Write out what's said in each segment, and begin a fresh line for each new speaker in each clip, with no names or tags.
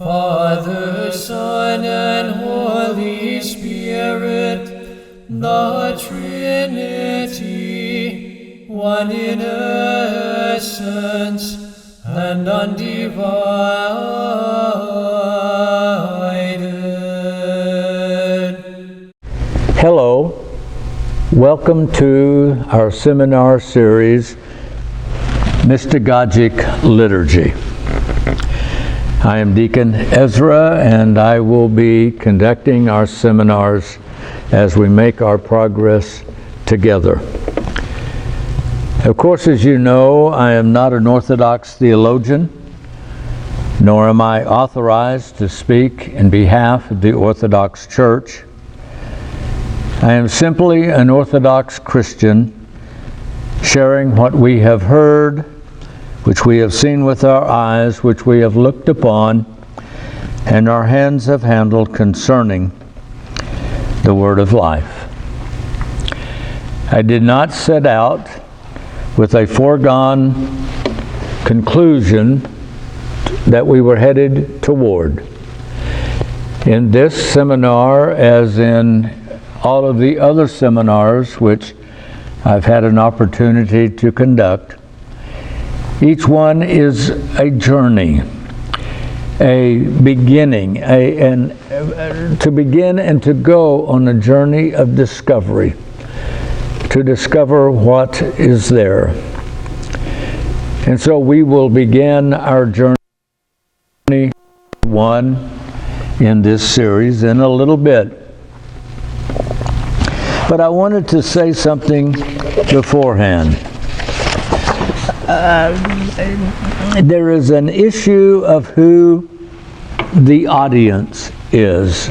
Father, Son, and Holy Spirit, the Trinity, one in essence and undivided.
Hello, welcome to our seminar series, Mystagogic Liturgy. I am Deacon Ezra, and I will be conducting our seminars as we make our progress together. Of course, as you know, I am not an Orthodox theologian, nor am I authorized to speak in behalf of the Orthodox Church. I am simply an Orthodox Christian, sharing what we have heard, which we have seen with our eyes, which we have looked upon, and our hands have handled concerning the Word of life. I did not set out with a foregone conclusion that we were headed toward. In this seminar, as in all of the other seminars which I've had an opportunity to conduct, each one is a journey, a beginning, to begin and to go on a journey of discovery, to discover what is there. And so we will begin our journey one in this series in a little bit. But I wanted to say something beforehand. There is an issue of who the audience is,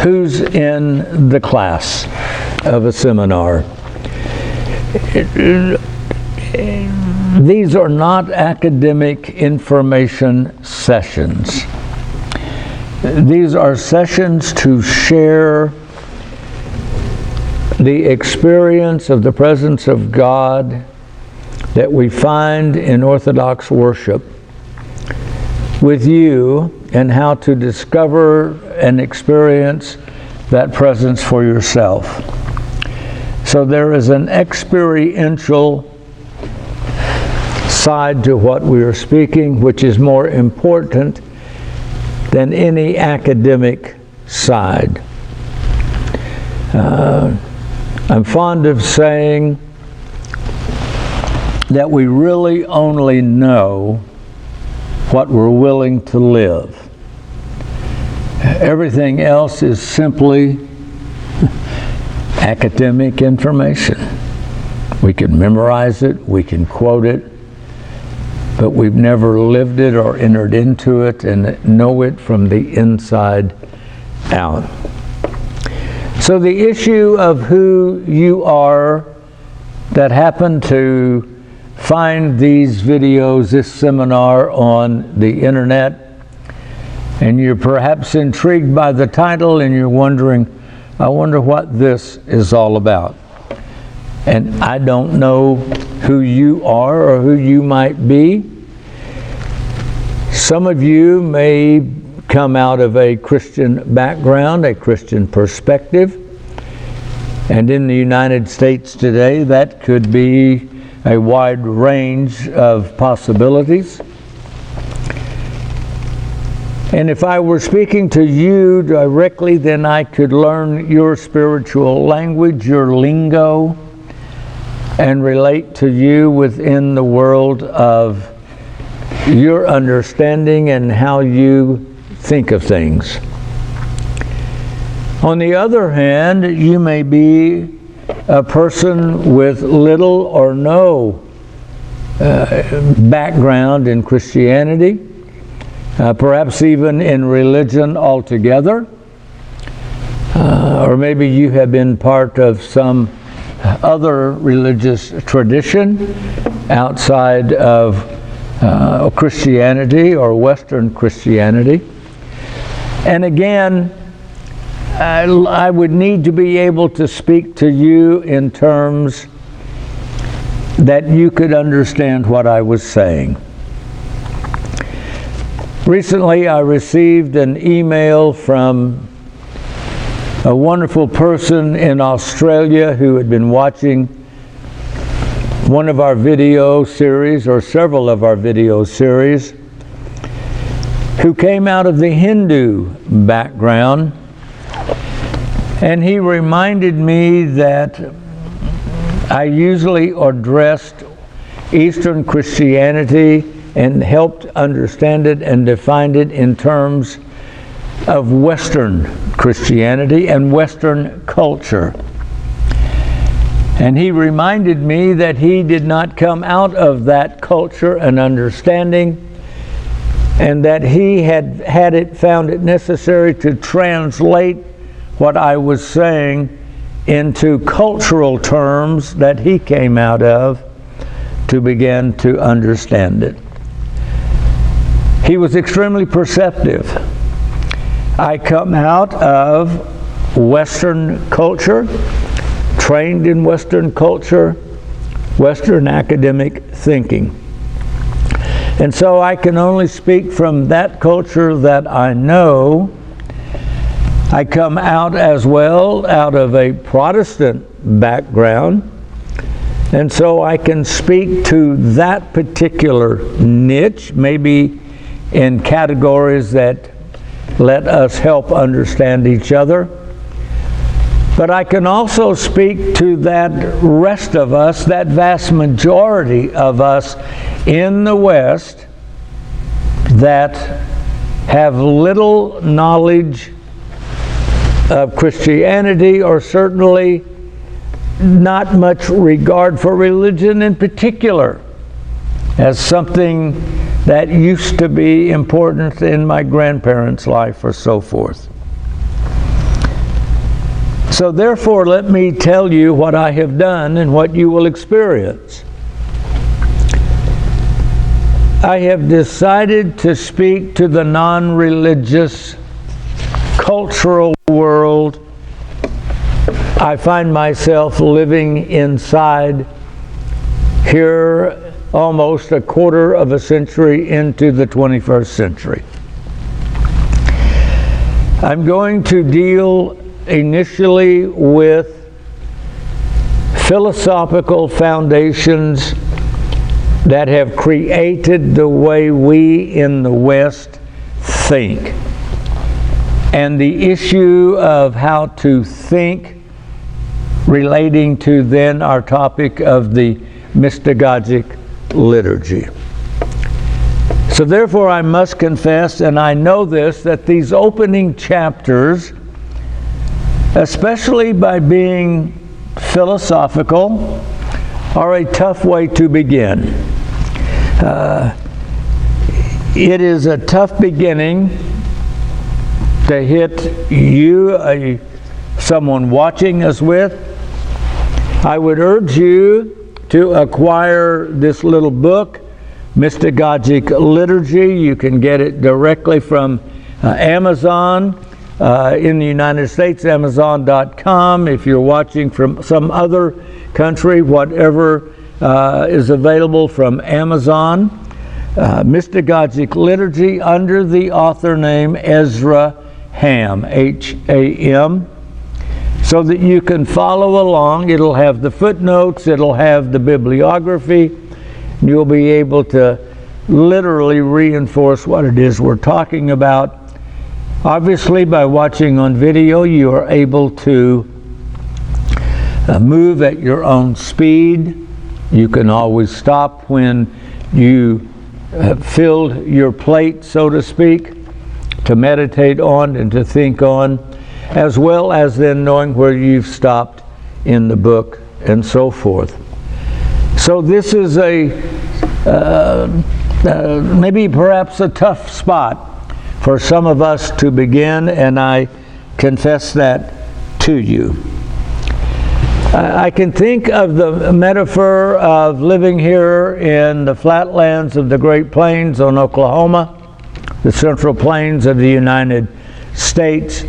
who's in the class of a seminar. These are not academic information sessions. These are sessions to share the experience of the presence of God that we find in Orthodox worship with you, and how to discover and experience that presence for yourself. So there is an experiential side to what we are speaking, which is more important than any academic side. I'm fond of saying that we really only know what we're willing to live. Everything else is simply academic information. We can memorize it, we can quote it, but we've never lived it or entered into it and know it from the inside out. So the issue of who you are that happen to find these videos, this seminar on the internet, and you're perhaps intrigued by the title and you're wondering, I wonder what this is all about. And I don't know who you are or who you might be. Some of you may come out of a Christian background, a Christian perspective, and in the United States today that could be a wide range of possibilities. And if I were speaking to you directly, then I could learn your spiritual language, your lingo, and relate to you within the world of your understanding and how you think of things. On the other hand, you may be a person with little or no background in Christianity, perhaps even in religion altogether, or maybe you have been part of some other religious tradition outside of Christianity or Western Christianity. And again, I would need to be able to speak to you in terms that you could understand what I was saying. Recently, I received an email from a wonderful person in Australia who had been watching one of our video series, or several of our video series, who came out of the Hindu background, and he reminded me that I usually addressed Eastern Christianity and helped understand it and defined it in terms of Western Christianity and Western culture. And he reminded me that he did not come out of that culture and understanding, and that he had found it necessary to translate what I was saying into cultural terms that he came out of to begin to understand it. He was extremely perceptive. I come out of Western culture, trained in Western culture, Western academic thinking. And so I can only speak from that culture that I know. I come out as well out of a Protestant background, and so I can speak to that particular niche, maybe in categories that let us help understand each other. But I can also speak to that rest of us, that vast majority of us in the West that have little knowledge of Christianity, or certainly not much regard for religion in particular as something that used to be important in my grandparents' life or so forth. So therefore, let me tell you what I have done and what you will experience. I have decided to speak to the non-religious cultural world I find myself living inside here almost a quarter of a century into the 21st century. I'm going to deal initially with philosophical foundations that have created the way we in the West think, and the issue of how to think relating to then our topic of the Mystagogic liturgy. So therefore I must confess, and I know this, that these opening chapters, especially by being philosophical, are a tough way to begin. It is a tough beginning to hit you, someone watching us with. I would urge you to acquire this little book, Mystagogic Liturgy. You can get it directly from Amazon. In the United States, Amazon.com. If you're watching from some other country, whatever is available from Amazon. Mystagogic Liturgy under the author name Ezra Ham, H-A-M, so that you can follow along. It'll have the footnotes, it'll have the bibliography, and you'll be able to literally reinforce what it is we're talking about. Obviously, by watching on video, you are able to move at your own speed. You can always stop when you have filled your plate, so to speak, to meditate on and to think on, as well as then knowing where you've stopped in the book and so forth. So this is maybe perhaps a tough spot for some of us to begin, and I confess that to you. I can think of the metaphor of living here in the flatlands of the Great Plains on Oklahoma, the Central Plains of the United States,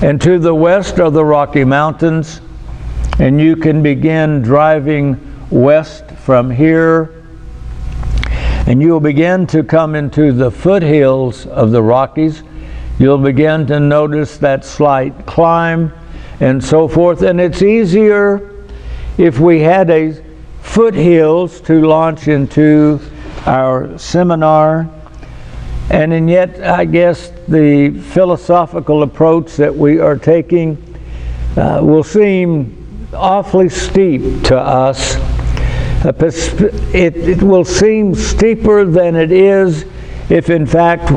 and to the west are the Rocky Mountains, and you can begin driving west from here, And you'll begin to come into the foothills of the Rockies. You'll begin to notice that slight climb and so forth. And it's easier if we had a foothills to launch into our seminar. And yet, I guess the philosophical approach that we are taking will seem awfully steep to us. It will seem steeper than it is if in fact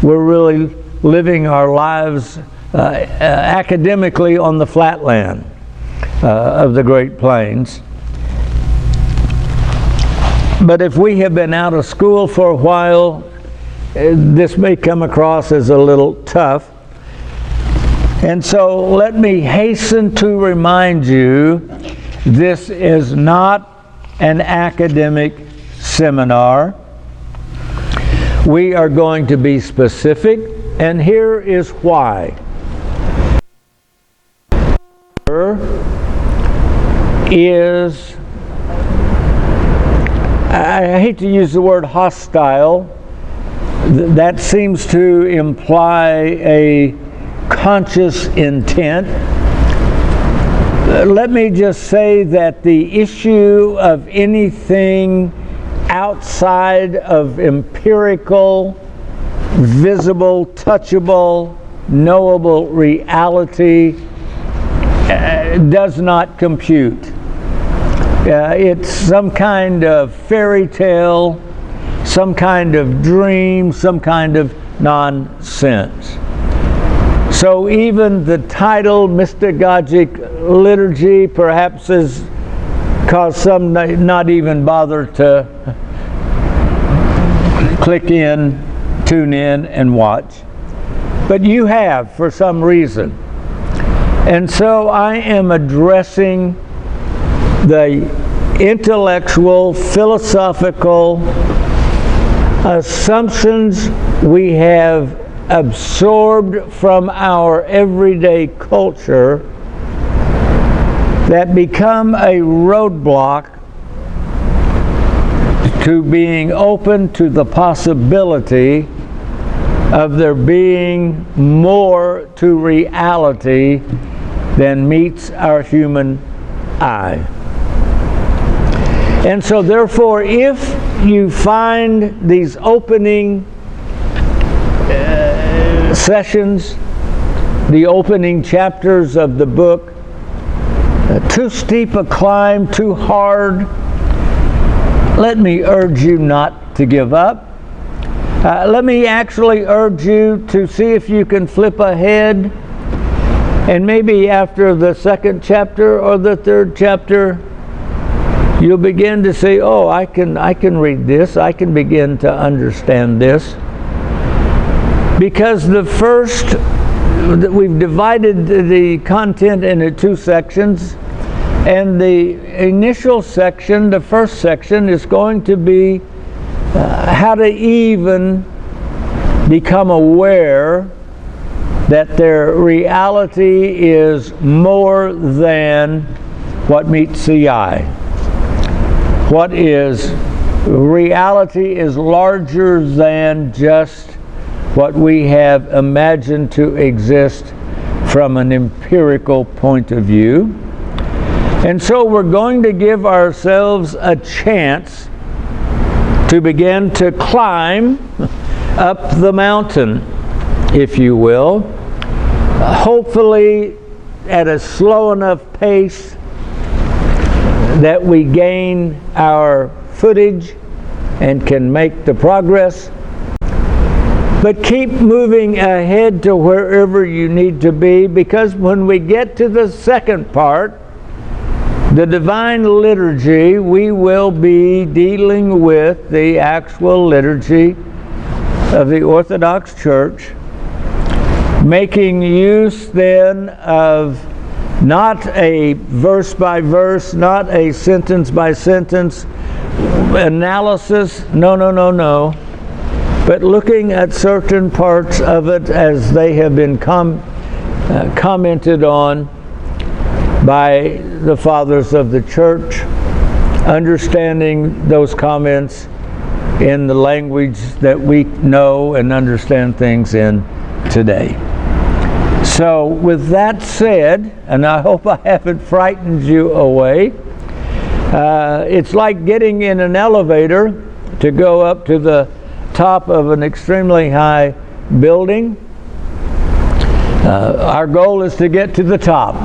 we're really living our lives academically on the flatland of the Great Plains. But if we have been out of school for a while, this may come across as a little tough. And so let me hasten to remind you, this is not an academic seminar. We are going to be specific, and here is why. Is, I hate to use the word hostile. That seems to imply a conscious intent. Let me just say that the issue of anything outside of empirical, visible, touchable, knowable reality does not compute. It's some kind of fairy tale, some kind of dream, some kind of nonsense. So even the title, Mystagogic Liturgy, perhaps has caused some not even bother to click in, tune in, and watch. But you have, for some reason. And so I am addressing the intellectual, philosophical assumptions we have absorbed from our everyday culture that become a roadblock to being open to the possibility of there being more to reality than meets our human eye. And so therefore, if you find these opening sessions, the opening chapters of the book, too steep a climb, too hard, let me urge you not to give up. Let me actually urge you to see if you can flip ahead, and maybe after the second chapter or the third chapter, you'll begin to say, oh, I can read this, I can begin to understand this. Because we've divided the content into two sections, and the initial section, the first section, is going to be how to even become aware that their reality is more than what meets the eye. What is reality is larger than just what we have imagined to exist from an empirical point of view. And so we're going to give ourselves a chance to begin to climb up the mountain, if you will, hopefully at a slow enough pace that we gain our footage and can make the progress. But keep moving ahead to wherever you need to be, because when we get to the second part, the Divine Liturgy, we will be dealing with the actual liturgy of the Orthodox Church, making use then of not a verse by verse, not a sentence by sentence analysis, no, but looking at certain parts of it as they have been commented on by the fathers of the church, understanding those comments in the language that we know and understand things in today. So with that said, and I hope I haven't frightened you away, it's like getting in an elevator to go up to the top of an extremely high building. Our goal is to get to the top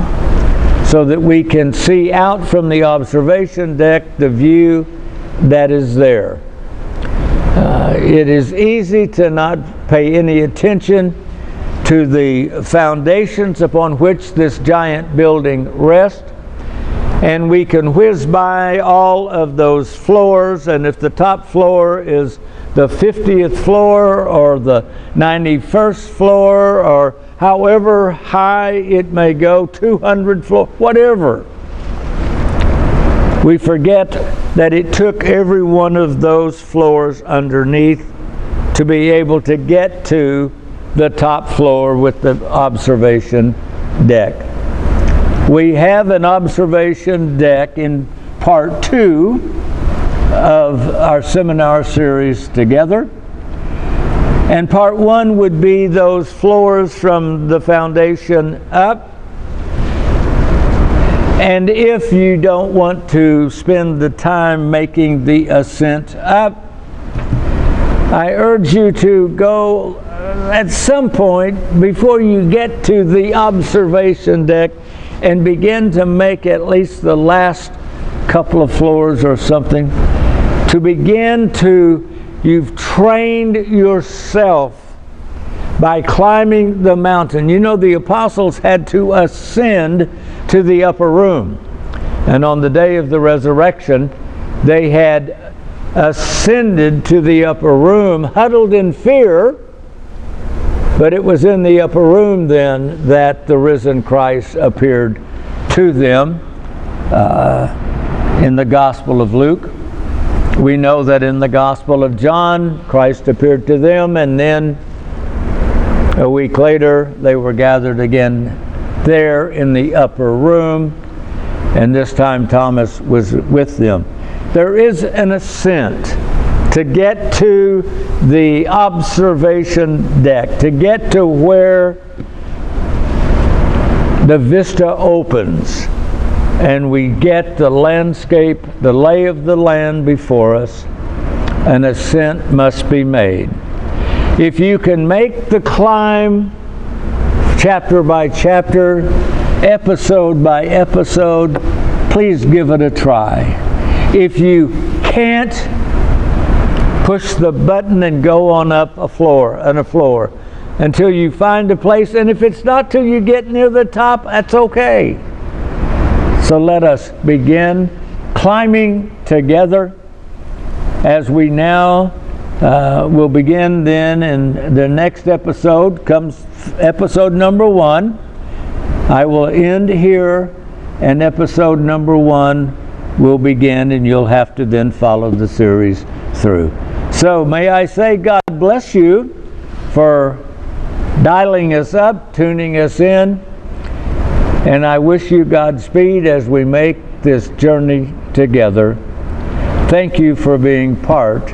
so that we can see out from the observation deck the view that is there. It is easy to not pay any attention to the foundations upon which this giant building rests, and we can whiz by all of those floors, and if the top floor is the 50th floor or the 91st floor, or however high it may go, 200 floor, whatever, we forget that it took every one of those floors underneath to be able to get to the top floor with the observation deck. We have an observation deck in part 2 of our seminar series together. And part 1 would be those floors from the foundation up. And if you don't want to spend the time making the ascent up, I urge you to go at some point before you get to the observation deck and begin to make at least the last couple of floors or something, to begin to, you've trained yourself by climbing the mountain. You know, the apostles had to ascend to the upper room. And on the day of the resurrection, they had ascended to the upper room, huddled in fear, but it was in the upper room then that the risen Christ appeared to them. In the Gospel of Luke, we know that in the Gospel of John, Christ appeared to them, and then a week later they were gathered again there in the upper room, and this time Thomas was with them. There is an ascent to get to the observation deck, to get to where the vista opens and we get the landscape, the lay of the land before us. An ascent must be made. If you can make the climb chapter by chapter, episode by episode, please give it a try. If you can't, push the button and go on up a floor until you find a place, and if it's not till you get near the top, that's okay. So let us begin climbing together as we now will begin then in the next episode. Comes episode number 1. I will end here, and episode number 1 will begin, and you'll have to then follow the series through. So may I say God bless you for dialing us up, tuning us in, and I wish you Godspeed as we make this journey together. Thank you for being part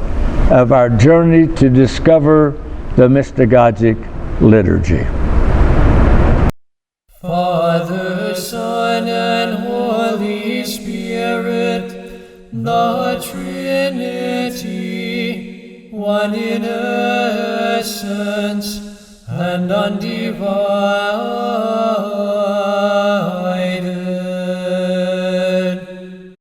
of our journey to discover the Mystagogic liturgy.
Father, Son, and Holy Spirit, the Trinity, one in essence and undivided.